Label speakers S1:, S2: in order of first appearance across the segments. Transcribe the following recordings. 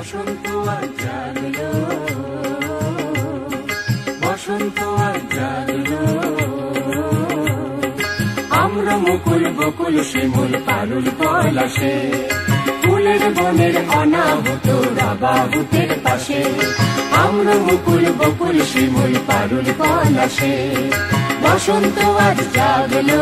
S1: বসন্ত আজ জাগলো, বসন্ত আজ জাগলো। আমরা মুকুল বকুল শিমুল পারুল পলাশে, ফুলের বনের অনাহত রাবাহুতের পাশে। আমরা মুকুল বকুল শিমুল পারুল পলাশে, বসন্ত আজ জাগলো।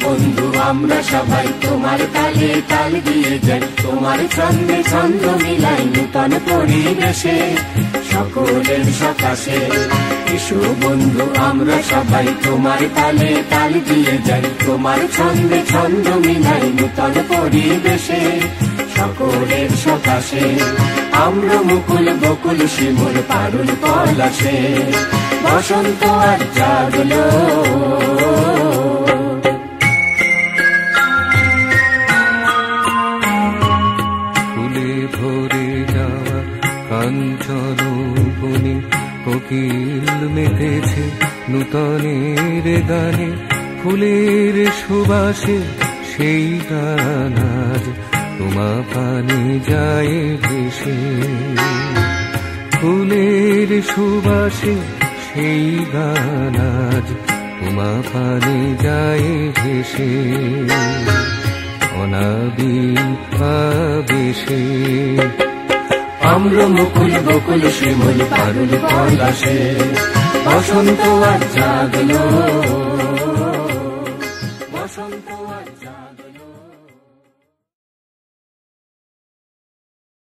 S1: বন্ধু আমরা সবাই তোমার তালে তাল দিয়ে যাই, তোমার ছন্দে ছন্দ মিলাই নূতন পরিবেশে সকলের সকাশে। এসো বন্ধু আমরা সবাই তোমার তালে তাল দিয়ে যাই, তোমার ছন্দে ছন্দ মিলাই নূতন পরিবেশে সকলের সকাশে। আমরা মুকুল বকুল শিমুল পারুল পলাশে, বসন্ত আজ জাগলো।
S2: কাঞ্চন বনে কোকিল মেতেছে নূতনের গানে, ফুলের সুবাসে সেই গান আজ তোমা পানে যায় ভেসে। ফুলের সুবাসে সেই গান আজ তোমা পানে যায় ভেসে, অনাবিল আবেশে। আমরা মুকুল বকুল শিমুল পারুল পলাশে, বসন্ত আজ জাগলো।